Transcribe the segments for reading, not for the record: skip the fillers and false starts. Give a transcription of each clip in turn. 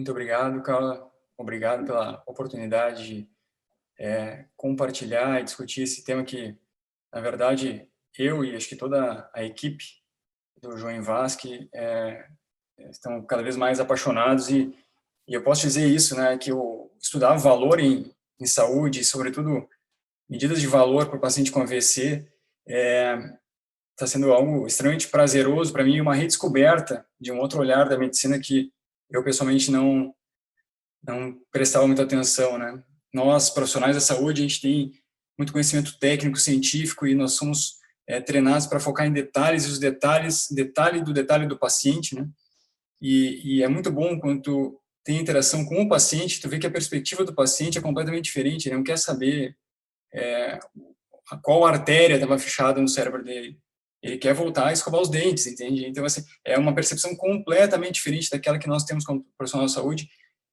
Muito obrigado, Carla. Obrigado pela oportunidade de compartilhar e discutir esse tema que, na verdade, eu e acho que toda a equipe do João Vasque estão cada vez mais apaixonados e eu posso dizer isso, né, que estudar valor em saúde, sobretudo medidas de valor para o paciente com AVC, está sendo algo extremamente prazeroso para mim, uma redescoberta de um outro olhar da medicina que eu pessoalmente não prestava muita atenção, né? Nós, profissionais da saúde, a gente tem muito conhecimento técnico, científico, e nós somos treinados para focar em detalhes, e os detalhes, detalhe do paciente, né? E é muito bom quando tu tem interação com o paciente, tu vê que a perspectiva do paciente é completamente diferente, ele não quer saber qual artéria estava fechada no cérebro dele, ele quer voltar a escovar os dentes, entende? Então, assim, é uma percepção completamente diferente daquela que nós temos como profissional de saúde.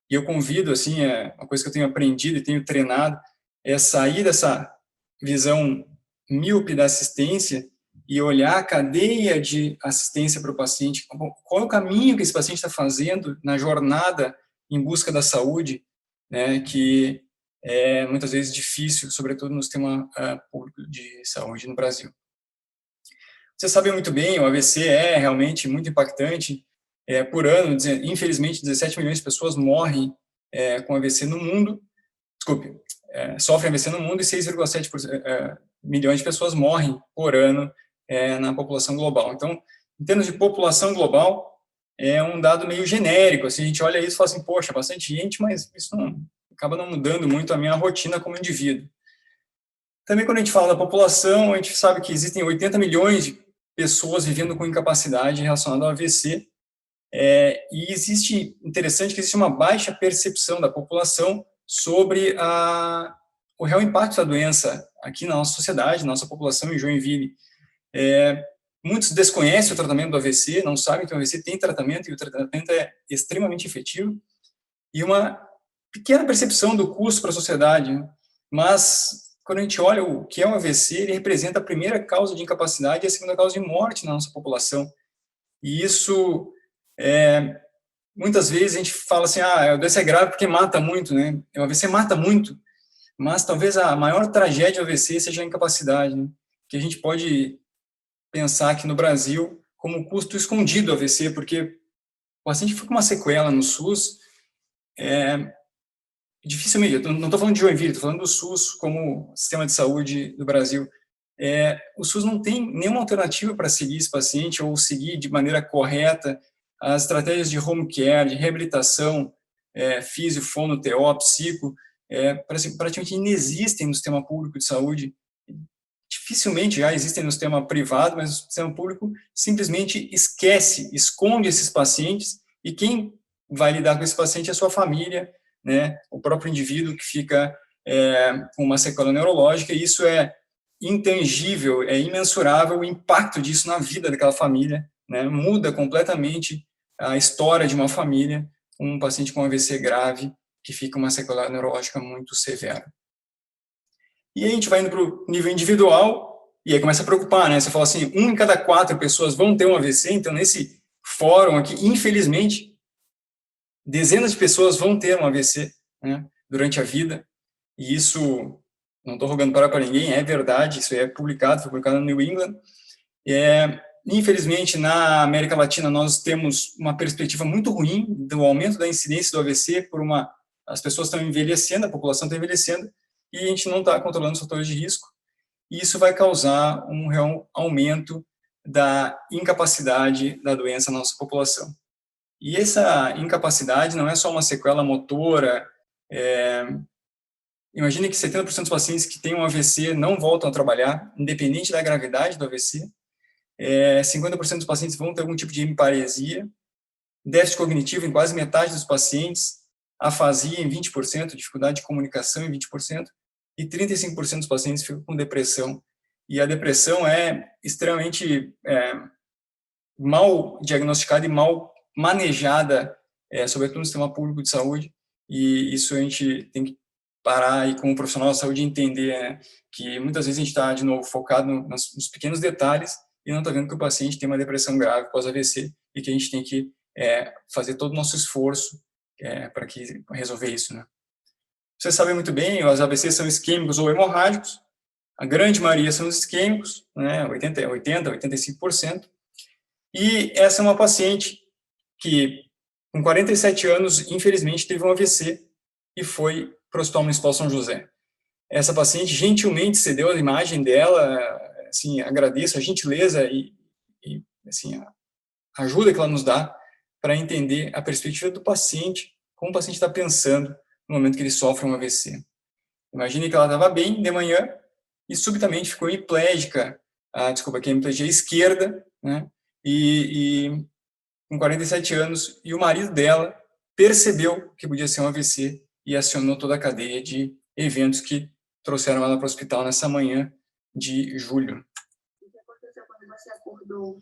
E eu convido, assim, uma coisa que eu tenho aprendido e tenho treinado, é sair dessa visão míope da assistência e olhar a cadeia de assistência para o paciente, qual é o caminho que esse paciente está fazendo na jornada em busca da saúde, né, que é muitas vezes difícil, sobretudo no sistema público de saúde no Brasil. Você sabe muito bem, o AVC é realmente muito impactante. Por ano, infelizmente, 17 milhões de pessoas morrem com AVC no mundo. Desculpe, sofrem AVC no mundo e 6,7 milhões de pessoas morrem por ano na população global. Então, em termos de população global, é um dado meio genérico. Assim, a gente olha isso e fala assim, poxa, bastante gente, mas isso acaba não mudando muito a minha rotina como indivíduo. Também, quando a gente fala da população, a gente sabe que existem 80 milhões de pessoas vivendo com incapacidade relacionada ao AVC, e interessante que existe uma baixa percepção da população sobre o real impacto da doença aqui na nossa sociedade, na nossa população em Joinville. Muitos desconhecem o tratamento do AVC, não sabem que o AVC tem tratamento e o tratamento é extremamente efetivo, e uma pequena percepção do custo para a sociedade, né? Mas quando a gente olha o que é o AVC, ele representa a primeira causa de incapacidade e a segunda causa de morte na nossa população. E isso, muitas vezes a gente fala assim, a doença é grave porque mata muito, né? O AVC mata muito, mas talvez a maior tragédia do AVC seja a incapacidade, né? Que a gente pode pensar aqui no Brasil como custo escondido do AVC, porque o paciente fica com uma sequela no SUS, dificilmente, eu não estou falando de Joinville, estou falando do SUS como sistema de saúde do Brasil. O SUS não tem nenhuma alternativa para seguir esse paciente ou seguir de maneira correta as estratégias de home care, de reabilitação, físio, fono, TO, psico, praticamente inexistem no sistema público de saúde. Dificilmente já existem no sistema privado, mas o sistema público simplesmente esconde esses pacientes, e quem vai lidar com esse paciente é a sua família, né, o próprio indivíduo que fica com uma sequela neurológica, e isso é intangível, é imensurável o impacto disso na vida daquela família, né, muda completamente a história de uma família, um paciente com AVC grave, que fica uma sequela neurológica muito severa. E aí a gente vai indo para o nível individual, e aí começa a preocupar, né, você fala assim, 1 em cada 4 pessoas vão ter um AVC, então nesse fórum aqui, infelizmente, dezenas de pessoas vão ter um AVC, né, durante a vida, e isso, não estou rogando para ninguém, é verdade, isso foi publicado no New England. Infelizmente, na América Latina, nós temos uma perspectiva muito ruim do aumento da incidência do AVC, as pessoas estão envelhecendo, a população está envelhecendo, e a gente não está controlando os fatores de risco, e isso vai causar um real aumento da incapacidade da doença na nossa população. E essa incapacidade não é só uma sequela motora. Imagine que 70% dos pacientes que têm um AVC não voltam a trabalhar, independente da gravidade do AVC. 50% dos pacientes vão ter algum tipo de hemiparesia, déficit cognitivo em quase metade dos pacientes, afasia em 20%, dificuldade de comunicação em 20%, e 35% dos pacientes ficam com depressão. E a depressão é extremamente mal diagnosticada e mal manejada, sobretudo no sistema público de saúde, e isso a gente tem que parar e, como profissional da saúde, entender, né, que muitas vezes a gente está, de novo, focado nos pequenos detalhes e não está vendo que o paciente tem uma depressão grave pós-AVC e que a gente tem que fazer todo o nosso esforço para resolver isso, né? Vocês sabem muito bem, os AVCs são isquêmicos ou hemorrágicos, a grande maioria são isquêmicos, né, 85%, e essa é uma paciente que, com 47 anos, infelizmente, teve um AVC e foi para o Hospital Municipal São José. Essa paciente gentilmente cedeu a imagem dela, assim, agradeço a gentileza e assim, a ajuda que ela nos dá para entender a perspectiva do paciente, como o paciente está pensando no momento que ele sofre um AVC. Imagine que ela estava bem de manhã e subitamente ficou hemiplégica, que é a hemiplegia esquerda, né? E com 47 anos, e o marido dela percebeu que podia ser um AVC e acionou toda a cadeia de eventos que trouxeram ela para o hospital nessa manhã de julho. O que aconteceu quando você acordou?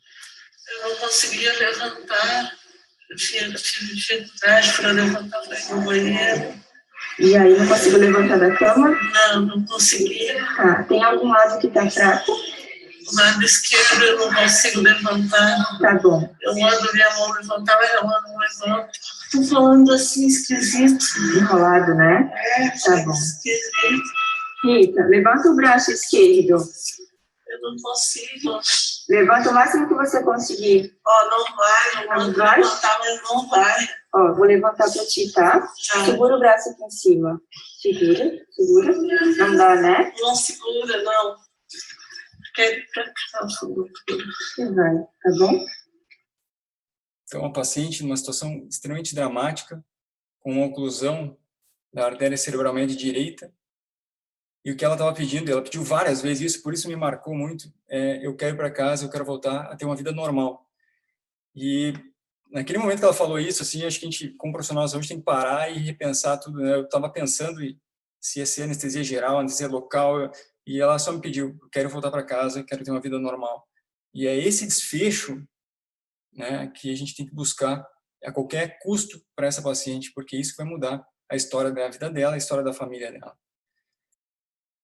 Eu não conseguia levantar, eu tive dificuldade para levantar para ir no banheiro. E aí, não consigo levantar da cama? Não conseguia. Tem algum lado que está fraco? O lado esquerdo eu não consigo levantar. Tá bom. Eu mando minha mão levantar, mas eu não levanto. Tô falando assim, esquisito. Enrolado, né? Tá bom. Esquisito. Rita, levanta o braço esquerdo. Eu não consigo. Levanta o máximo que você conseguir. Não vai. Não vai? Levantar, mas não vai. Vou levantar pra ti, tá? Segura o braço aqui em cima. Segura. Não dá, né? Não segura, não. Quer ir pra cá, segura. Vai, tá bom? Então, uma paciente numa situação extremamente dramática, com uma oclusão da artéria cerebral média direita, e o que ela estava pedindo, ela pediu várias vezes isso, por isso me marcou muito, eu quero ir para casa, eu quero voltar a ter uma vida normal. E naquele momento que ela falou isso, assim, acho que a gente, como profissional de saúde, tem que parar e repensar tudo, né? Eu estava pensando se ia ser anestesia geral, anestesia local, e ela só me pediu, quero voltar para casa, quero ter uma vida normal. E é esse desfecho, né, que a gente tem que buscar a qualquer custo para essa paciente, porque isso vai mudar a história da vida dela, a história da família dela.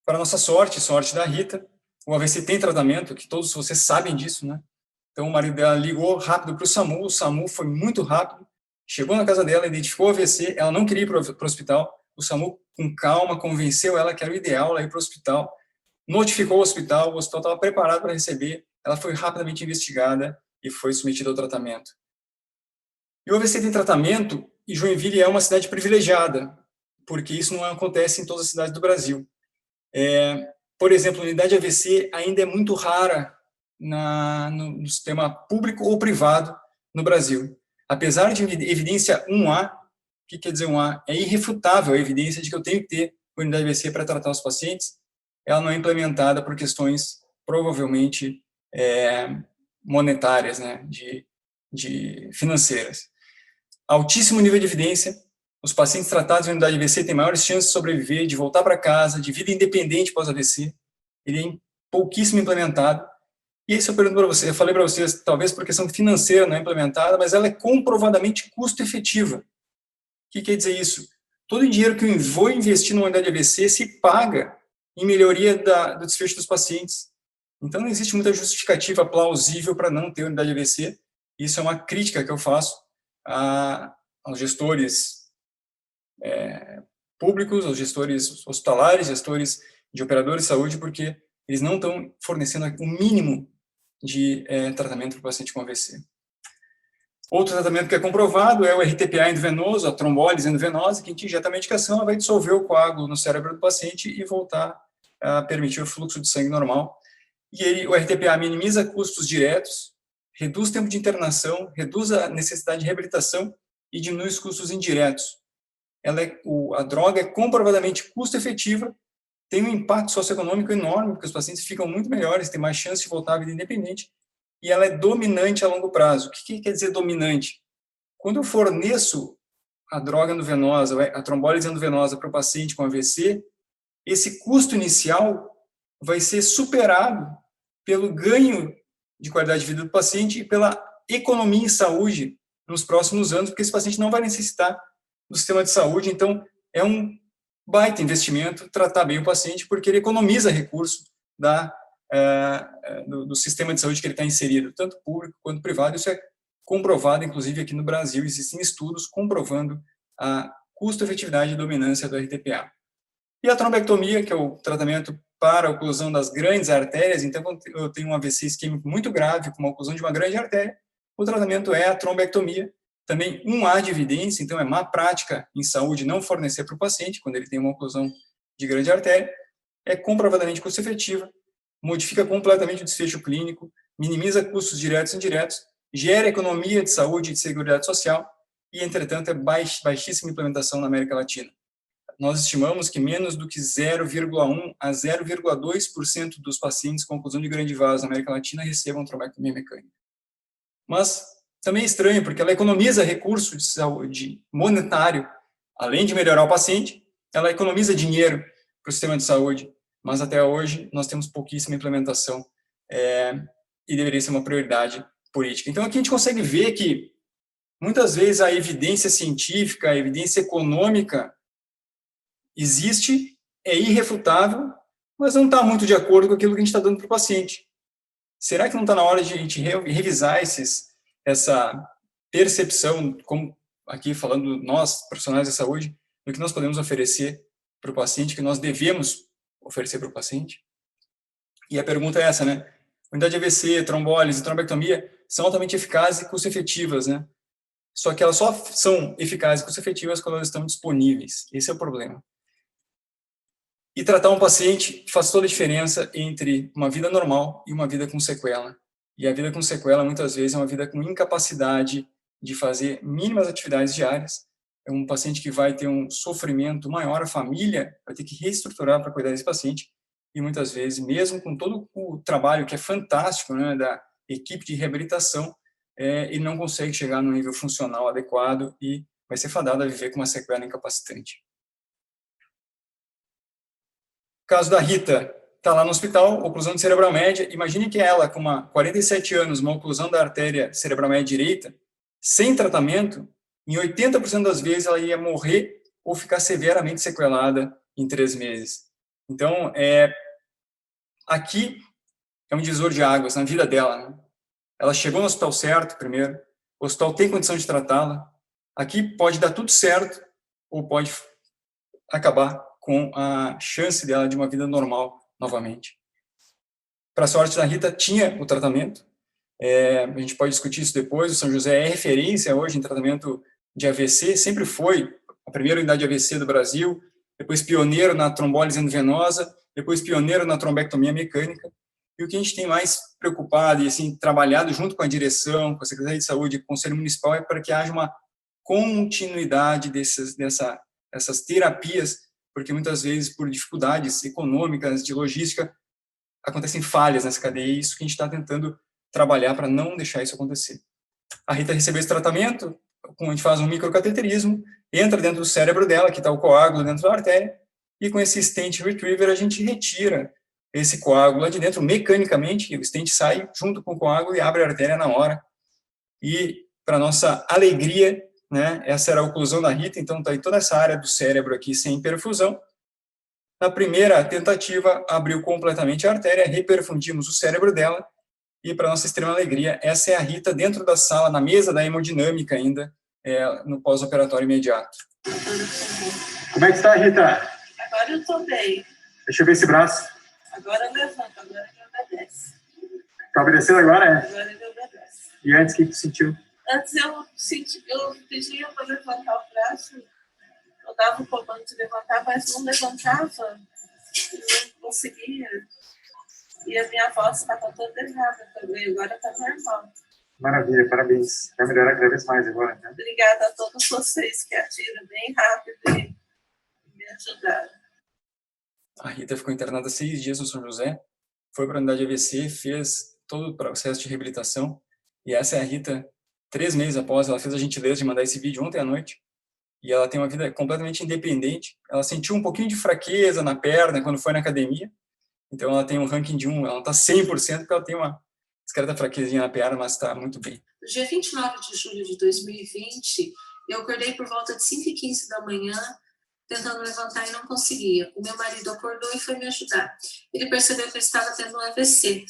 Para nossa sorte da Rita, o AVC tem tratamento, que todos vocês sabem disso, né? Então, o marido dela ligou rápido para o SAMU foi muito rápido, chegou na casa dela, identificou o AVC, ela não queria ir para o hospital, o SAMU, com calma, convenceu ela que era o ideal ela ir para o hospital, notificou o hospital estava preparado para receber, ela foi rapidamente investigada e foi submetida ao tratamento. E o AVC tem tratamento, e Joinville é uma cidade privilegiada, porque isso não acontece em todas as cidades do Brasil. Por exemplo, a unidade AVC ainda é muito rara no sistema público ou privado no Brasil. Apesar de evidência 1A, o que quer dizer 1A? É irrefutável a evidência de que eu tenho que ter unidade AVC para tratar os pacientes, ela não é implementada por questões provavelmente monetárias, né, de financeiras. Altíssimo nível de evidência, os pacientes tratados em unidade AVC têm maiores chances de sobreviver, de voltar para casa, de vida independente pós-AVC. Ele é pouquíssimo implementado. E isso eu pergunto para vocês, eu falei para vocês, talvez por questão financeira não é implementada, mas ela é comprovadamente custo-efetiva. O que quer dizer isso? Todo o dinheiro que eu vou investir numa unidade AVC se paga em melhoria do desfecho dos pacientes. Então, não existe muita justificativa plausível para não ter unidade AVC. Isso é uma crítica que eu faço aos gestores públicos, aos gestores hospitalares, gestores de operadores de saúde, porque eles não estão fornecendo o mínimo de tratamento para o paciente com AVC. Outro tratamento que é comprovado é o RTPA endovenoso, a trombólise endovenosa, que a gente injeta a medicação, ela vai dissolver o coágulo no cérebro do paciente e voltar a permitir o fluxo de sangue normal. E o RTPA minimiza custos diretos, reduz tempo de internação, reduz a necessidade de reabilitação e diminui os custos indiretos. A droga é comprovadamente custo-efetiva, tem um impacto socioeconômico enorme, porque os pacientes ficam muito melhores, têm mais chance de voltar à vida independente, e ela é dominante a longo prazo. O que quer dizer dominante? Quando eu forneço a droga endovenosa, a trombólise endovenosa para o paciente com AVC, esse custo inicial vai ser superado pelo ganho de qualidade de vida do paciente e pela economia em saúde nos próximos anos, porque esse paciente não vai necessitar do sistema de saúde, então é um baita investimento tratar bem o paciente, porque ele economiza recurso do sistema de saúde que ele está inserido, tanto público quanto privado. Isso é comprovado, inclusive aqui no Brasil, existem estudos comprovando a custo-efetividade e dominância do RTPA. E a trombectomia, que é o tratamento para a oclusão das grandes artérias, então quando eu tenho um AVC isquêmico muito grave, com uma oclusão de uma grande artéria, o tratamento é a trombectomia. Também há de evidência, então é má prática em saúde não fornecer para o paciente, quando ele tem uma oclusão de grande artéria, é comprovadamente custo-efetiva, modifica completamente o desfecho clínico, minimiza custos diretos e indiretos, gera economia de saúde e de seguridade social e, entretanto, é baixíssima implementação na América Latina. Nós estimamos que menos do que 0,1 a 0,2% dos pacientes com oclusão de grande vaso na América Latina recebam trombectomia mecânica. Mas também é estranho, porque ela economiza recurso de saúde monetário, além de melhorar o paciente, ela economiza dinheiro para o sistema de saúde, mas até hoje nós temos pouquíssima implementação e deveria ser uma prioridade política. Então aqui a gente consegue ver que muitas vezes a evidência científica, a evidência econômica existe, é irrefutável, mas não está muito de acordo com aquilo que a gente está dando para o paciente. Será que não está na hora de a gente revisar essa percepção, como aqui falando nós, profissionais da saúde, do que nós podemos oferecer para o paciente, que nós devemos oferecer para o paciente? E a pergunta é essa, né? Unidade de AVC, trombólise, trombectomia são altamente eficazes e custo-efetivas, né? Só que elas só são eficazes e custo-efetivas quando elas estão disponíveis. Esse é o problema. E tratar um paciente faz toda a diferença entre uma vida normal e uma vida com sequela. E a vida com sequela, muitas vezes, é uma vida com incapacidade de fazer mínimas atividades diárias. É um paciente que vai ter um sofrimento maior, a família vai ter que reestruturar para cuidar desse paciente. E muitas vezes, mesmo com todo o trabalho que é fantástico, né, da equipe de reabilitação, ele não consegue chegar no nível funcional adequado e vai ser fadado a viver com uma sequela incapacitante. O caso da Rita, está lá no hospital, oclusão de cerebral média. Imagine que ela, com 47 anos, uma oclusão da artéria cerebral média direita, sem tratamento, em 80% das vezes ela ia morrer ou ficar severamente sequelada em 3 meses. Então, aqui é um divisor de águas na vida dela, né? Ela chegou no hospital certo primeiro, o hospital tem condição de tratá-la. Aqui pode dar tudo certo ou pode acabar com a chance dela de uma vida normal novamente. Para a sorte da Rita, tinha o tratamento. A gente pode discutir isso depois. O São José é referência hoje em tratamento de AVC, sempre foi a primeira unidade de AVC do Brasil, depois pioneiro na trombólise endovenosa, depois pioneiro na trombectomia mecânica. E o que a gente tem mais preocupado e assim trabalhado junto com a direção, com a Secretaria de Saúde e com o Conselho Municipal é para que haja uma continuidade dessas terapias, porque muitas vezes por dificuldades econômicas, de logística, acontecem falhas nessa cadeia, e isso que a gente está tentando trabalhar para não deixar isso acontecer. A Rita recebeu esse tratamento, a gente faz um microcateterismo, entra dentro do cérebro dela, que está o coágulo dentro da artéria, e com esse stent retriever a gente retira esse coágulo lá de dentro mecanicamente, e o stent sai junto com o coágulo e abre a artéria na hora. E, para nossa alegria, né, essa era a oclusão da Rita, então está aí toda essa área do cérebro aqui sem perfusão. Na primeira tentativa, abriu completamente a artéria, reperfundimos o cérebro dela, e para nossa extrema alegria, essa é a Rita dentro da sala, na mesa da hemodinâmica ainda, no pós-operatório imediato. Como é que está, Rita? Agora eu estou bem. Deixa eu ver esse braço. Agora eu levanto, agora ele obedece. Está obedecendo agora, Agora ele obedece. E antes, o que tu sentiu? Antes eu pedia para levantar o braço, eu dava o comando de levantar, mas não levantava, não conseguia. E a minha voz estava toda errada também, agora está normal. Maravilha, parabéns. Vai melhorar cada vez mais agora, né? Obrigada a todos vocês que atiram bem rápido e me ajudaram. A Rita ficou internada 6 dias no São José, foi para a unidade AVC, fez todo o processo de reabilitação, e essa é a Rita, 3 meses após, ela fez a gentileza de mandar esse vídeo ontem à noite, e ela tem uma vida completamente independente. Ela sentiu um pouquinho de fraqueza na perna quando foi na academia, então ela tem um ranking de 1, ela não está 100%, porque ela tem uma discreta fraquezinha na perna, mas está muito bem. No dia 29 de julho de 2020, eu acordei por volta de 5h15 da manhã, tentando levantar e não conseguia. O meu marido acordou e foi me ajudar. Ele percebeu que eu estava tendo um AVC.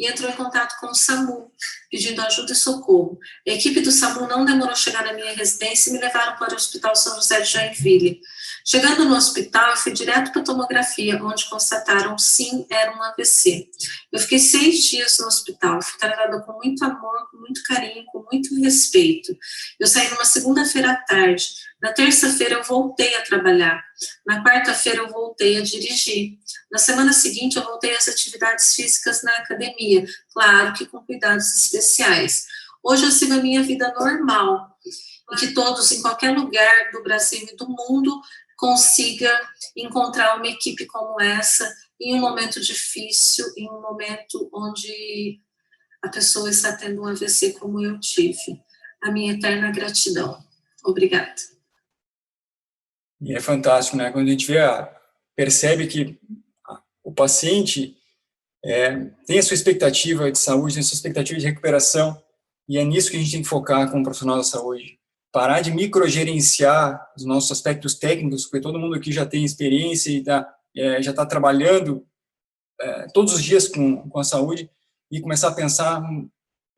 e entrou em contato com o SAMU, pedindo ajuda e socorro. A equipe do SAMU não demorou a chegar na minha residência e me levaram para o Hospital São José de Joinville. Chegando no hospital, eu fui direto para a tomografia, onde constataram sim, era um AVC. Eu fiquei 6 dias no hospital, fui tratada com muito amor, com muito carinho, com muito respeito. Eu saí numa segunda-feira à tarde. Na terça-feira eu voltei a trabalhar. Na quarta-feira eu voltei a dirigir. Na semana seguinte eu voltei às atividades físicas na academia, claro que com cuidados especiais. Hoje eu sigo a minha vida normal, e que todos, em qualquer lugar do Brasil e do mundo, consiga encontrar uma equipe como essa em um momento difícil, em um momento onde a pessoa está tendo um AVC como eu tive. A minha eterna gratidão. Obrigada. E é fantástico, né? Quando a gente percebe que o paciente tem a sua expectativa de saúde, tem a sua expectativa de recuperação, e é nisso que a gente tem que focar como profissional da saúde. Parar de microgerenciar os nossos aspectos técnicos, porque todo mundo aqui já tem experiência e já está trabalhando todos os dias com a saúde, e começar a pensar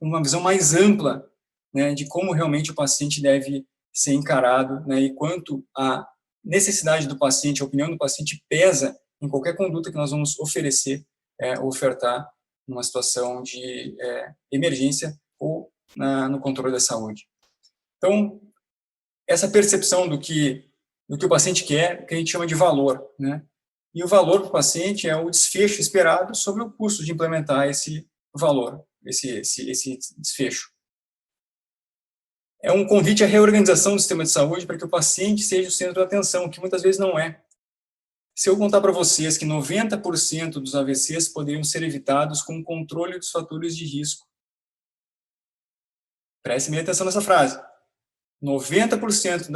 uma visão mais ampla, né, de como realmente o paciente deve ser encarado, né, e quanto a necessidade do paciente, a opinião do paciente pesa em qualquer conduta que nós vamos oferecer, ofertar numa situação de emergência ou no controle da saúde. Então, essa percepção do que o paciente quer, que a gente chama de valor, né? E o valor para o paciente é o desfecho esperado sobre o custo de implementar esse valor, esse desfecho. É um convite à reorganização do sistema de saúde para que o paciente seja o centro da atenção, que muitas vezes não é. Se eu contar para vocês que 90% dos AVCs poderiam ser evitados com o controle dos fatores de risco. Prestem bem atenção nessa frase. 90%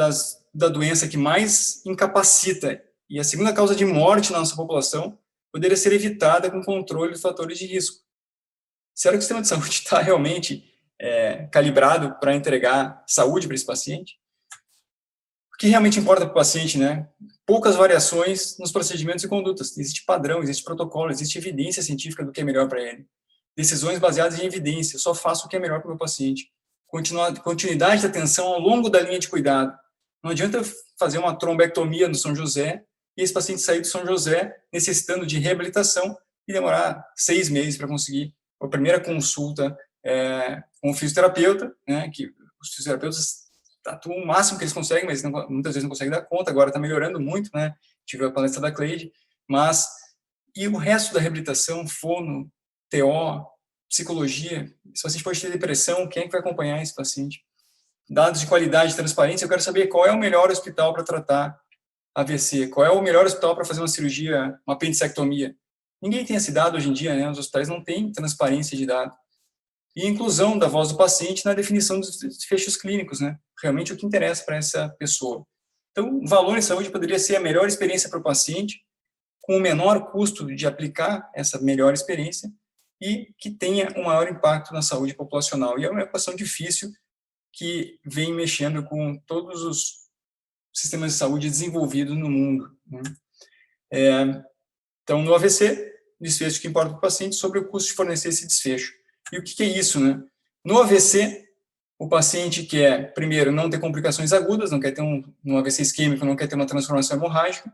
da doença que mais incapacita e a segunda causa de morte na nossa população poderia ser evitada com controle dos fatores de risco. Será que o sistema de saúde está realmente calibrado para entregar saúde para esse paciente? O que realmente importa para o paciente, né? Poucas variações nos procedimentos e condutas. Existe padrão, existe protocolo, existe evidência científica do que é melhor para ele. Decisões baseadas em evidência. Eu só faço o que é melhor para o meu paciente. Continuidade da atenção ao longo da linha de cuidado. Não adianta fazer uma trombectomia no São José e esse paciente sair do São José necessitando de reabilitação e demorar 6 meses para conseguir a primeira consulta com o fisioterapeuta, né, que os fisioterapeutas atuam o máximo que eles conseguem, mas muitas vezes não conseguem dar conta. Agora está melhorando muito, né? Tive a palestra da Cleide, mas e o resto da reabilitação, fono, TO, psicologia, se o paciente pode ter depressão, quem é que vai acompanhar esse paciente? Dados de qualidade e transparência, eu quero saber qual é o melhor hospital para tratar AVC, qual é o melhor hospital para fazer uma cirurgia, uma apendicectomia. Ninguém tem esse dado hoje em dia, né? Os hospitais não têm transparência de dado. E inclusão da voz do paciente na definição dos desfechos clínicos, né? Realmente o que interessa para essa pessoa. Então, o valor em saúde poderia ser a melhor experiência para o paciente, com o menor custo de aplicar essa melhor experiência, e que tenha um maior impacto na saúde populacional. E é uma equação difícil que vem mexendo com todos os sistemas de saúde desenvolvidos no mundo, né? Então, no AVC, desfecho que importa para o paciente sobre o custo de fornecer esse desfecho. E o que é isso, né? No AVC, o paciente quer, primeiro, não ter complicações agudas, não quer ter um AVC isquêmico, não quer ter uma transformação hemorrágica.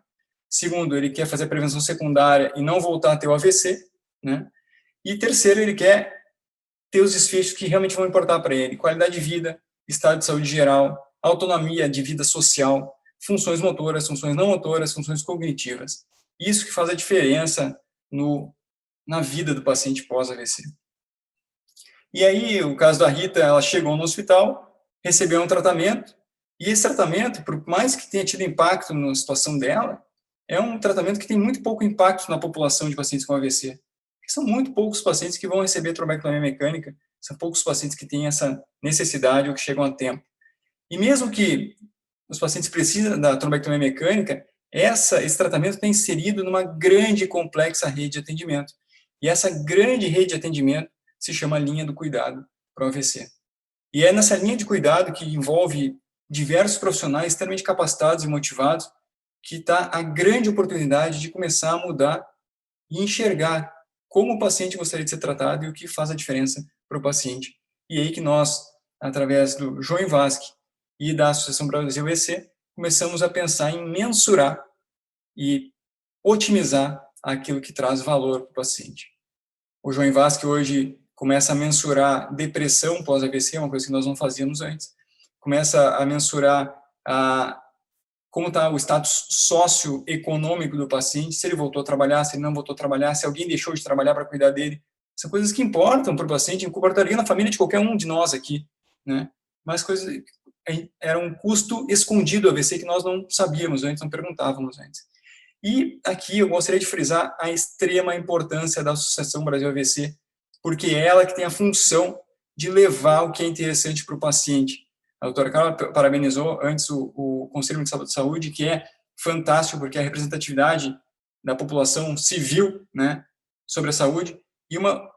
Segundo, ele quer fazer a prevenção secundária e não voltar a ter o AVC, né? E terceiro, ele quer ter os desfechos que realmente vão importar para ele: qualidade de vida, estado de saúde geral, autonomia de vida social, funções motoras, funções não motoras, funções cognitivas. Isso que faz a diferença na vida do paciente pós-AVC. E aí, o caso da Rita, ela chegou no hospital, recebeu um tratamento, e esse tratamento, por mais que tenha tido impacto na situação dela, é um tratamento que tem muito pouco impacto na população de pacientes com AVC. São muito poucos pacientes que vão receber trombectomia mecânica, são poucos pacientes que têm essa necessidade ou que chegam a tempo. E mesmo que os pacientes precisem da trombectomia mecânica, esse tratamento está inserido numa grande e complexa rede de atendimento. E essa grande rede de atendimento se chama linha do cuidado para o AVC. E é nessa linha de cuidado, que envolve diversos profissionais extremamente capacitados e motivados, que está a grande oportunidade de começar a mudar e enxergar como o paciente gostaria de ser tratado e o que faz a diferença para o paciente. E aí que nós, através do João Vasque e da Associação Brasil AVC, começamos a pensar em mensurar e otimizar aquilo que traz valor para o paciente. O João Vasque hoje começa a mensurar depressão pós-AVC, uma coisa que nós não fazíamos antes. Começa a mensurar como está o status socioeconômico do paciente, se ele voltou a trabalhar, se ele não voltou a trabalhar, se alguém deixou de trabalhar para cuidar dele. São coisas que importam para o paciente, importariam na família de qualquer um de nós aqui, né? Mas coisas era um custo escondido do AVC que nós não sabíamos antes, não perguntávamos antes. E aqui eu gostaria de frisar a extrema importância da Associação Brasil AVC, porque é ela que tem a função de levar o que é interessante para o paciente. A doutora Carla parabenizou antes o Conselho Municipal de Saúde, que é fantástico, porque é a representatividade da população civil, né, sobre a saúde, e uma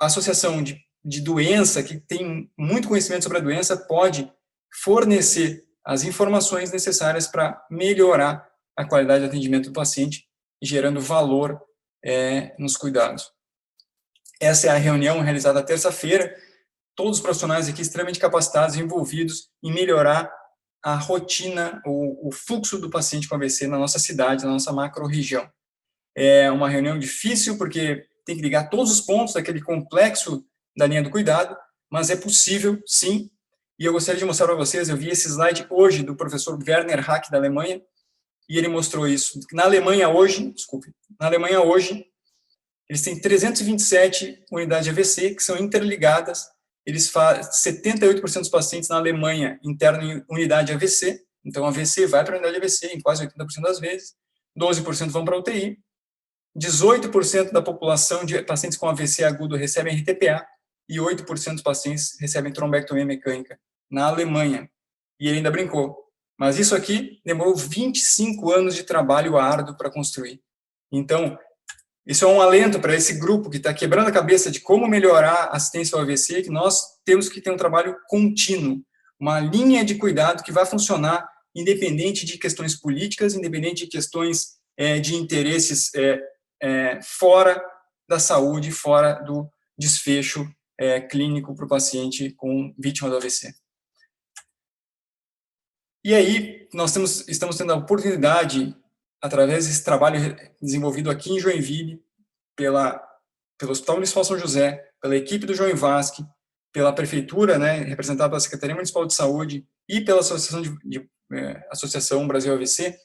associação de doença, que tem muito conhecimento sobre a doença, pode fornecer as informações necessárias para melhorar a qualidade de atendimento do paciente, gerando valor nos cuidados. Essa é a reunião realizada terça-feira, todos os profissionais aqui extremamente capacitados, envolvidos em melhorar a rotina, o fluxo do paciente com AVC na nossa cidade, na nossa macro-região. É uma reunião difícil, porque tem que ligar todos os pontos daquele complexo da linha do cuidado, mas é possível, sim, e eu gostaria de mostrar para vocês, eu vi esse slide hoje do professor Werner Hack, da Alemanha, e ele mostrou isso. Na Alemanha hoje, eles têm 327 unidades de AVC que são interligadas. Eles fazem 78% dos pacientes na Alemanha internam em unidade de AVC. Então, AVC vai para a unidade de AVC em quase 80% das vezes. 12% vão para a UTI. 18% da população de pacientes com AVC agudo recebem RTPA e 8% dos pacientes recebem trombectomia mecânica na Alemanha. E ele ainda brincou. Mas isso aqui demorou 25 anos de trabalho árduo para construir. Então, isso é um alento para esse grupo que está quebrando a cabeça de como melhorar a assistência ao AVC, que nós temos que ter um trabalho contínuo, uma linha de cuidado que vai funcionar independente de questões políticas, independente de questões de interesses fora da saúde, fora do desfecho clínico para o paciente com vítima do AVC. E aí, nós estamos tendo a oportunidade, através desse trabalho desenvolvido aqui em Joinville, pelo Hospital Municipal São José, pela equipe do João Vasque, pela Prefeitura, né, representada pela Secretaria Municipal de Saúde e pela Associação Brasil AVC,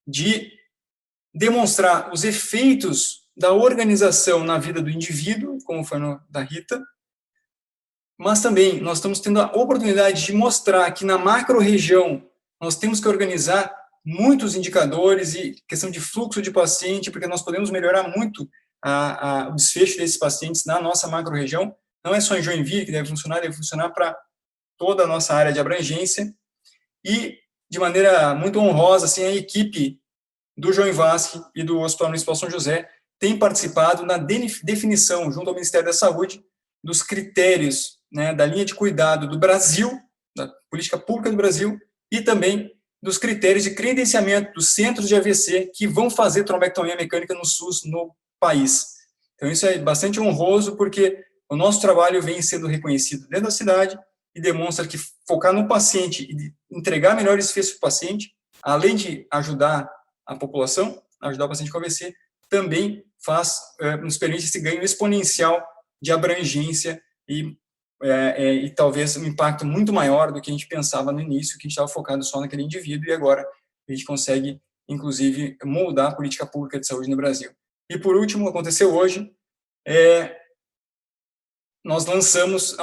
de demonstrar os efeitos da organização na vida do indivíduo, como foi no da Rita, mas também nós estamos tendo a oportunidade de mostrar que na macro-região nós temos que organizar muitos indicadores e questão de fluxo de paciente, porque nós podemos melhorar muito o desfecho desses pacientes na nossa macro-região. Não é só em Joinville que deve funcionar para toda a nossa área de abrangência. E, de maneira muito honrosa, assim, a equipe do João Vasque e do Hospital Municipal São José tem participado na definição, junto ao Ministério da Saúde, dos critérios, né, da linha de cuidado do Brasil, da política pública do Brasil, e também dos critérios de credenciamento dos centros de AVC que vão fazer trombectomia mecânica no SUS no país. Então, isso é bastante honroso, porque o nosso trabalho vem sendo reconhecido dentro da cidade e demonstra que focar no paciente e entregar melhores desfechos para o paciente, além de ajudar a população, ajudar o paciente com AVC, também nos permite esse ganho exponencial de abrangência e talvez um impacto muito maior do que a gente pensava no início, que a gente estava focado só naquele indivíduo, e agora a gente consegue, inclusive, moldar a política pública de saúde no Brasil. E, por último, aconteceu hoje, nós lançamos,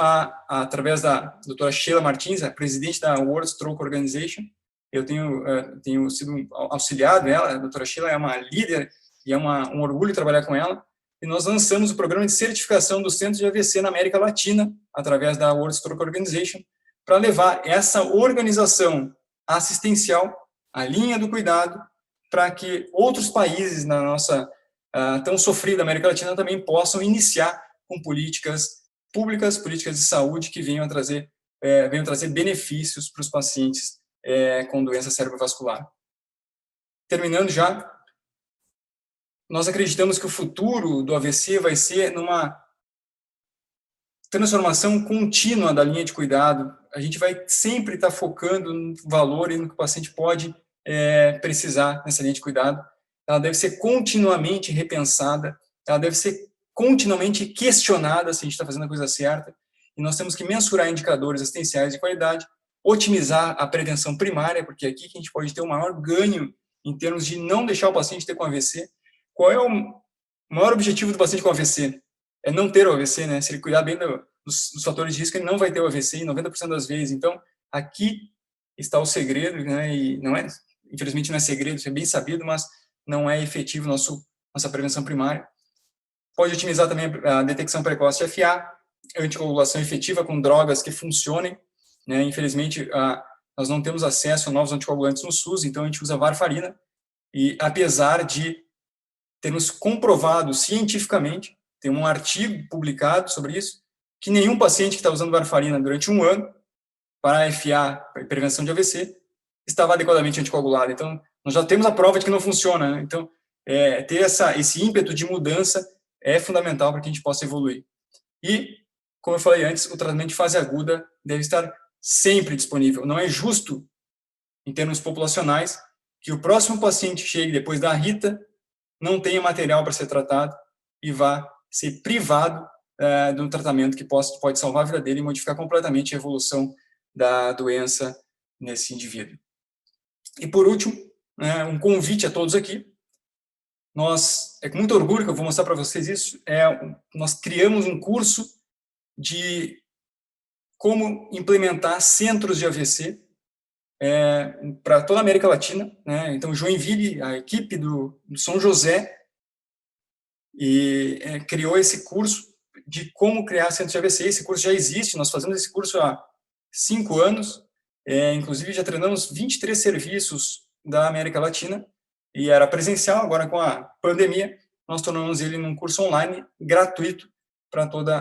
através da doutora Sheila Martins, a presidente da World Stroke Organization, eu tenho sido auxiliado dela, a doutora Sheila é uma líder, e é um orgulho trabalhar com ela, e nós lançamos o programa de certificação dos centros de AVC na América Latina, através da World Stroke Organization, para levar essa organização assistencial, a linha do cuidado, para que outros países na nossa tão sofrida América Latina também possam iniciar com políticas públicas, políticas de saúde que venham trazer benefícios para os pacientes com doença cerebrovascular. Terminando já, nós acreditamos que o futuro do AVC vai ser numa transformação contínua da linha de cuidado. A gente vai sempre estar focando no valor e no que o paciente pode precisar nessa linha de cuidado. Ela deve ser continuamente repensada, ela deve ser continuamente questionada se a gente está fazendo a coisa certa, e nós temos que mensurar indicadores assistenciais de qualidade, otimizar a prevenção primária, porque é aqui que a gente pode ter o maior ganho em termos de não deixar o paciente ter com AVC. Qual é o maior objetivo do paciente com AVC? É não ter o AVC, né? Se ele cuidar bem dos fatores de risco, ele não vai ter o AVC em 90% das vezes. Então, aqui está o segredo, né? E não é, infelizmente não é segredo, isso é bem sabido, mas não é efetivo nossa prevenção primária. Pode otimizar também a detecção precoce de FA, anticoagulação efetiva com drogas que funcionem, né? Infelizmente, nós não temos acesso a novos anticoagulantes no SUS, então a gente usa varfarina, e apesar de termos comprovado cientificamente, tem um artigo publicado sobre isso, que nenhum paciente que está usando varfarina durante 1 ano para FA, para prevenção de AVC, estava adequadamente anticoagulado. Então, nós já temos a prova de que não funciona, né? Então, ter esse ímpeto de mudança é fundamental para que a gente possa evoluir. E, como eu falei antes, o tratamento de fase aguda deve estar sempre disponível. Não é justo, em termos populacionais, que o próximo paciente chegue depois da RITA, não tenha material para ser tratado e vá ser privado de um tratamento que pode salvar a vida dele e modificar completamente a evolução da doença nesse indivíduo. E, por último, um convite a todos aqui. É com muito orgulho que eu vou mostrar para vocês isso. Nós criamos um curso de como implementar centros de AVC para toda a América Latina, né? Então, Joinville, a equipe do São José, criou esse curso de como criar centros de AVC. Esse curso já existe, nós fazemos esse curso há 5 anos, inclusive já treinamos 23 serviços da América Latina, e era presencial. Agora, com a pandemia, nós tornamos ele num curso online, gratuito, para todos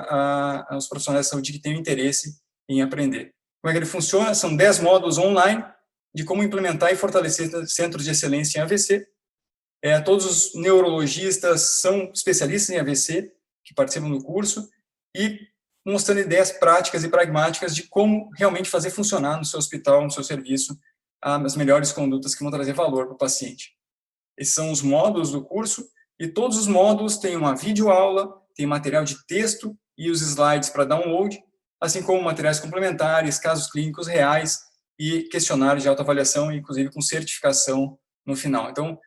os profissionais de saúde que tenham interesse em aprender. Como é que ele funciona? São 10 módulos online de como implementar e fortalecer centros de excelência em AVC. Todos os neurologistas são especialistas em AVC, que participam do curso, e mostrando ideias práticas e pragmáticas de como realmente fazer funcionar no seu hospital, no seu serviço, as melhores condutas que vão trazer valor para o paciente. Esses são os módulos do curso, e todos os módulos têm uma videoaula, tem material de texto e os slides para download, assim como materiais complementares, casos clínicos reais e questionários de autoavaliação, inclusive com certificação no final. Então,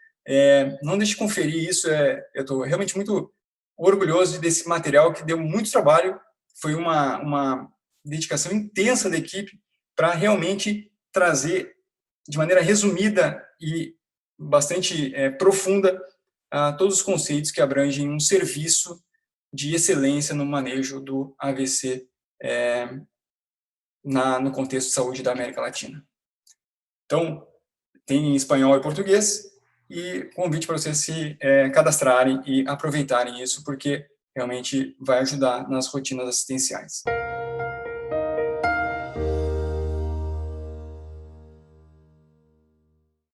não deixe de conferir isso. Eu estou realmente muito orgulhoso desse material, que deu muito trabalho. Foi uma dedicação intensa da equipe para realmente trazer de maneira resumida e bastante profunda todos os conceitos que abrangem um serviço de excelência no manejo do AVC no contexto de saúde da América Latina. Então, tem em espanhol e português, e convite para vocês se cadastrarem e aproveitarem isso, porque realmente vai ajudar nas rotinas assistenciais.